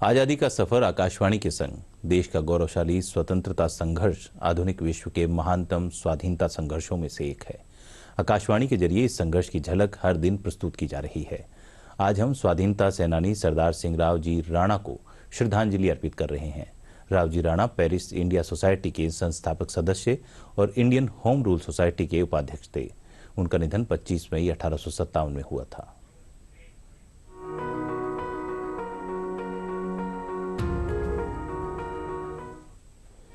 आजादी का सफर आकाशवाणी के संग देश का गौरवशाली स्वतंत्रता संघर्ष आधुनिक विश्व के महानतम स्वाधीनता संघर्षों में से एक है। आकाशवाणी के जरिए इस संघर्ष की झलक हर दिन प्रस्तुत की जा रही है। आज हम स्वाधीनता सेनानी सरदार सिंह राव जी राणा को श्रद्धांजलि अर्पित कर रहे हैं। Rao ji Rana Paris India society के संस्थापक सदस्य और इंडियन होम रूल सोसाइटी के उपाध्यक्ष थे। उनका निधन 25 मई 1857 में हुआ था।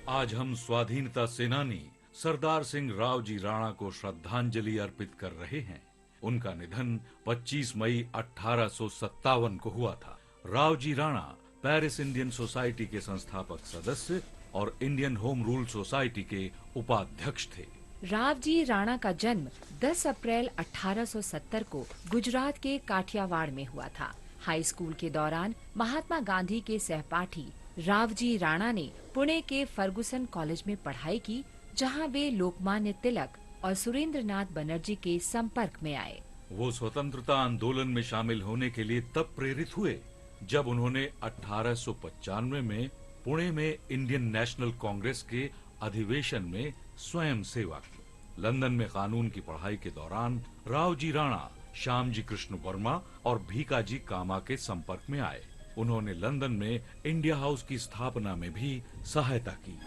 आज हम स्वाधीनता सेनानी सरदार सिंह राव जी राणा को श्रद्धांजलि अर्पित कर रहे हैं। उनका निधन 25 मई 1857 को हुआ था। Rao ji Rana Paris Indian society के संस्थापक सदस्य और इंडियन होम रूल सोसाइटी के उपाध्यक्ष थे। राव जी राणा का जन्म 10 अप्रैल 1870 को गुजरात के काठियावाड़ में हुआ था। हाई स्कूल के दौरान महात्मा गांधी के सहपाठी राव जी राणा ने पुणे के फर्गुसन कॉलेज में पढ़ाई की, जहां वे लोकमान्य तिलक और सुरेंद्रनाथ बनर्जी के संपर्क में आए। वो स्वतंत्रता आंदोलन में शामिल होने के लिए तब प्रेरित हुए जब उन्होंने 1895 में पुणे में इंडियन नेशनल कांग्रेस के अधिवेशन में स्वयं सेवा की। लंदन में कानून की पढ़ाई के दौरान राव जी राणा श्यामजी कृष्ण वर्मा और भीकाजी कामा के संपर्क में आए। उन्होंने लंदन में इंडिया हाउस की स्थापना में भी सहायता की।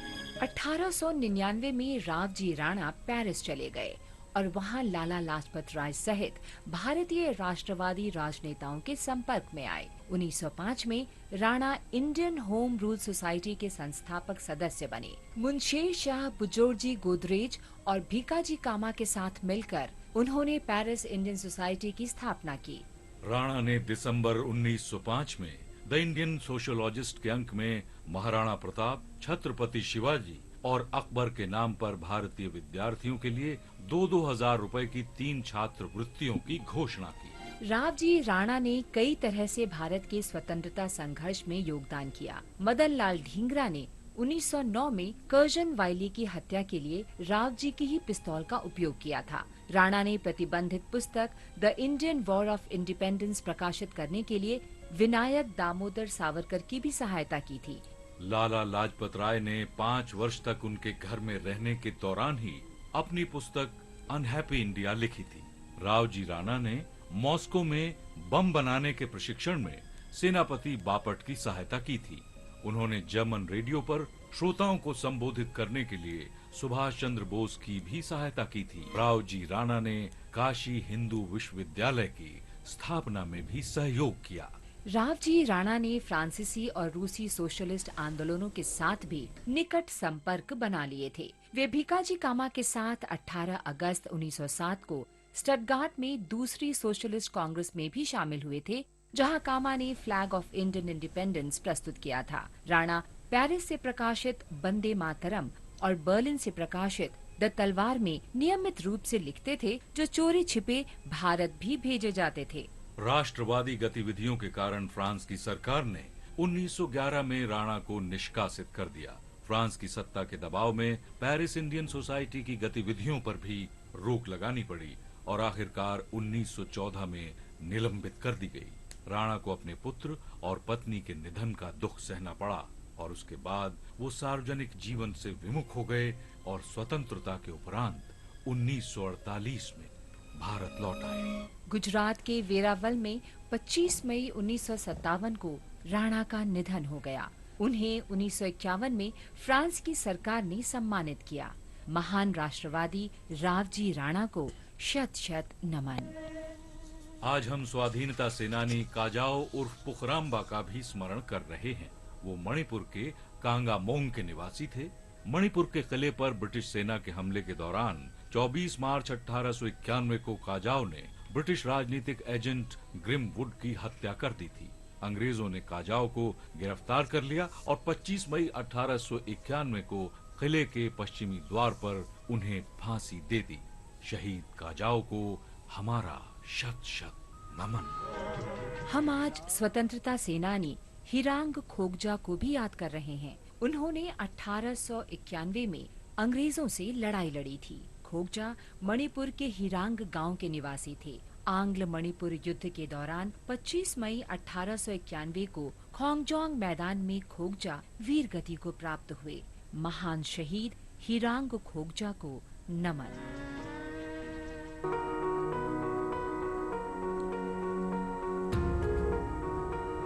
1899 में राव जी राणा पेरिस चले गए और वहां लाला लाजपत राय सहित भारतीय राष्ट्रवादी राजनेताओं के संपर्क में आए। 1905 में Rana Indian home rule society के संस्थापक सदस्य बने। मुंशी शाह बुजोरजी गोदरेज और भीकाजी कामा के साथ मिलकर उन्होंने पेरिस इंडियन सोसाइटी की स्थापना की। राणा ने दिसंबर 1905 में द इंडियन सोशियोलॉजिस्ट के अंक में महाराणा प्रताप, छत्रपति शिवाजी और अकबर के नाम पर भारतीय विद्यार्थियों के लिए 2-2 हजार रुपए की 3 छात्रवृत्तियों की घोषणा की। राव जी राणा ने कई तरह से भारत के स्वतंत्रता संघर्ष में योगदान किया। मदन लाल ढींगरा ने 1909 में कर्जन वाइली की हत्या के लिए राव जी की ही पिस्तौल का उपयोग किया था। राणा ने प्रतिबंधित पुस्तक the Indian war of independence प्रकाशित करने के लिए विनायक दामोदर सावरकर की भी सहायता की थी। लाला लाजपत राय ने 5 वर्ष तक उनके घर में रहने के दौरान ही अपनी पुस्तक अनहैप्पी इंडिया लिखी थी। राव जी राणा ने मॉस्को में बम बनाने के प्रशिक्षण में सेनापति बापट की सहायता की थी। उन्होंने जर्मन रेडियो पर श्रोताओं को संबोधित करने के लिए सुभाष चंद्र बोस की भी सहायता की थी। राव जी राणा ने काशी हिंदू विश्वविद्यालय की स्थापना में भी सहयोग किया। राव जी राणा ने फ्रांसीसी और रूसी सोशलिस्ट आंदोलनों के साथ भी निकट संपर्क बना लिए थे। वे भीकाजी कामा के साथ 18 अगस्त 1907 को स्टटगार्ट में दूसरी सोशलिस्ट कांग्रेस में भी शामिल हुए थे, जहां कामा ने फ्लैग ऑफ इंडियन इंडिपेंडेंस प्रस्तुत किया था। राणा पेरिस से प्रकाशित वंदे मातरम और बर्लिन से प्रकाशित द तलवार में नियमित रूप से लिखते थे, जो चोरी छिपे भारत भी भेजे जाते थे। राष्ट्रवादी गतिविधियों के कारण फ्रांस की सरकार ने 1911 में राणा को निष्कासित कर दिया। फ्रांस की सत्ता के दबाव में पेरिस इंडियन सोसाइटी की गतिविधियों पर भी रोक लगानी पड़ी और आखिरकार 1914 में निलंबित कर दी गई। राणा को अपने पुत्र और पत्नी के निधन का दुख सहना पड़ा और उसके बाद वो सार्वजनिक जीवन से विमुख हो गए और स्वतंत्रता के उपरांत 1948 में भारत लौट आए। गुजरात के वेरावल में 25 मई 1957 को राणा का निधन हो गया। उन्हें 1951 में फ्रांस की सरकार ने सम्मानित किया। महान राष्ट्रवादी राव जी राणा को शत शत नमन। आज हम स्वाधीनता सेनानी काजाओ उर्फ पुखराम्बा का भी स्मरण कर रहे हैं। वो मणिपुर के कांगामोंग के निवासी थे। मणिपुर के किले पर ब्रिटिश सेना के हमले के दौरान 24 मार्च 1891 को काजाओ ने ब्रिटिश राजनीतिक एजेंट ग्रिम वुड की हत्या कर दी थी। अंग्रेजों ने काजाओ को गिरफ्तार कर लिया और 25 मई 1891 को किले के पश्चिमी द्वार पर उन्हें फांसी दे दी। शहीद काजाओ को हमारा शत शत नमन। हम आज स्वतंत्रता सेनानी हिरांग खोगजा को भी याद कर रहे हैं। उन्होंने 1891 में अंग्रेजों से लड़ाई लड़ी थी। खोगजा मणिपुर के हिरांग गांव के निवासी थे आंग्ल मणिपुर युद्ध के दौरान 25 मई 1891 को खोंगजोंग मैदान में खोकजा वीर गति को प्राप्त हुए। महान शहीद हिरांग खोकजा को नमन।